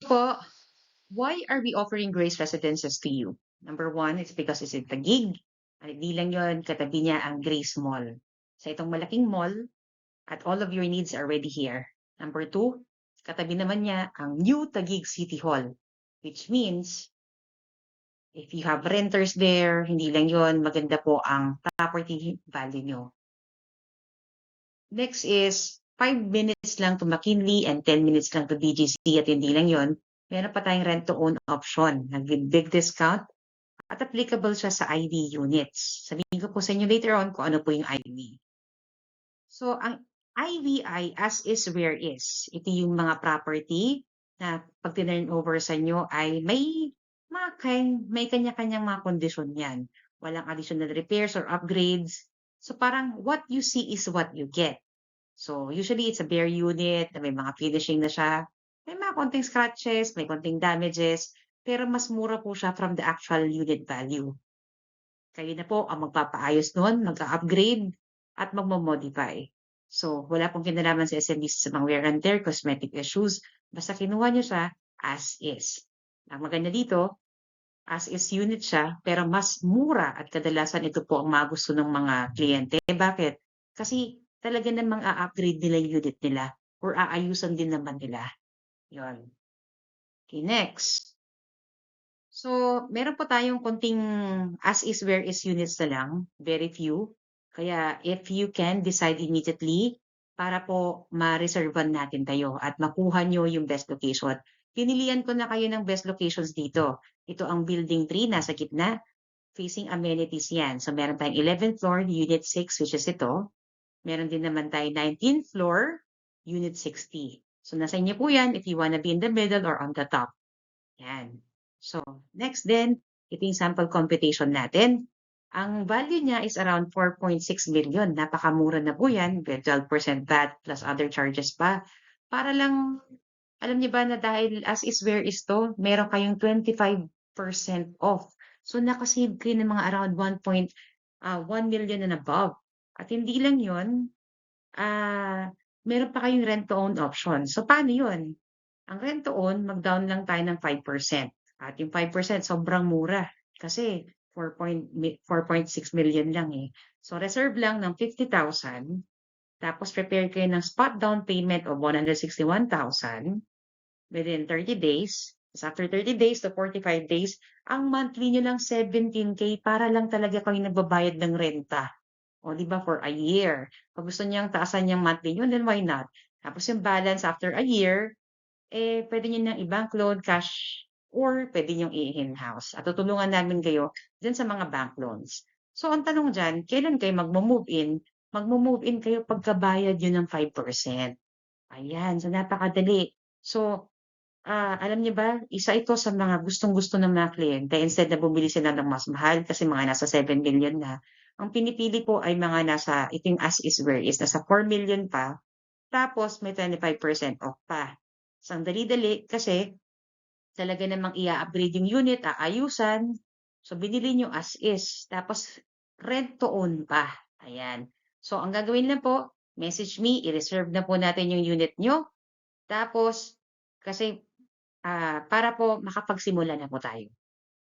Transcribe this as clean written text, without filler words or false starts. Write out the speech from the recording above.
po, why are we offering Grace Residences to you? Number one, it's because it's in Taguig. At di lang yun, katabi niya ang Grace Mall. Sa itong malaking mall, at all of your needs are already here. Number two, katabi naman niya ang New Taguig City Hall, which means if you have renters there, hindi lang yun, maganda po ang property value nyo. Next is 5 minutes lang to McKinley and 10 minutes lang to BGC at hindi lang yun, meron pa tayong rent-to-own option with big discount at applicable siya sa IV units. Sabihin ko po sa inyo later on kung ano po yung IV. So, ang IV ay as is where is. Ito yung mga property na pag tinurn over sa inyo ay may kanya-kanyang mga kondisyon yan. Walang additional repairs or upgrades. So, parang what you see is what you get. So, usually it's a bare unit na may mga finishing na siya. May mga konting scratches, may konting damages, pero mas mura po siya from the actual unit value. Kayo na po ang magpapaayos nun, mag-upgrade, at magmamodify. So, wala pong kinalaman sa SMBC sa mga wear and tear, cosmetic issues. Basta kinuha nyo siya as is. Ang maganda dito, as is unit siya, pero mas mura at kadalasan ito po ang mga gusto ng mga kliyente. Bakit? Kasi talaga namang a-upgrade nila yung unit nila or aayusan din naman nila. Yun. Okay, next. So, meron po tayong konting as is where is units na lang, very few. Kaya if you can decide immediately para po ma-reservan natin kayo at makuha nyo yung best location. Pinilian ko na kayo ng best locations dito. Ito ang building 3, nasa gitna. Facing amenities yan. So, meron tayong 11th floor, unit 6, which is ito. Meron din naman tayong 19th floor, unit 60. So, nasa inyo po yan if you wanna be in the middle or on the top. Yan. So, next then, ito yung sample computation natin. Ang value niya is around 4.6 million. Napakamura na po yan with 12% VAT plus other charges pa. Para lang, alam niyo ba na dahil as is where is to, meron kayong 25% off. So, nakasave kayo ng mga around 1 million and above. At hindi lang yun, meron pa kayong rent-to-own option. So, paano yun? Ang rent-to-own, mag-down lang tayo ng 5%. At yung 5% sobrang mura kasi 4.6 million lang eh. So reserve lang ng 50,000. Tapos prepare kayo ng spot down payment of 161,000 within 30 days. Tapos after 30 days to 45 days, ang monthly nyo lang 17K para lang talaga kayo nagbabayad ng renta. O di ba for a year. Pag gusto niyang taasan yung monthly nyo, then why not? Tapos yung balance after a year, pwede nyo ng i-bank loan, cash, or pwede nyo i-in-house. At tutulungan namin kayo dyan sa mga bank loans. So, ang tanong dyan, kailan kayo mag-move in? Mag-move in kayo pagkabayad yun ng 5%. Ayan, so napakadali. So, alam niyo ba, isa ito sa mga gustong-gusto ng mga kliyente. Instead na bumili sila ng mas mahal kasi mga nasa 7 million na, ang pinipili po ay mga nasa, ito yung as is where is, nasa 4 million pa, tapos may 25% off pa. So, ang dali-dali kasi talaga namang i-upgrade yung unit, aayusan. So, binili nyo as is. Tapos, rent to own pa. Ayan. So, ang gagawin lang po, message me, i-reserve na po natin yung unit nyo. Tapos, kasi para po makapagsimula na po tayo.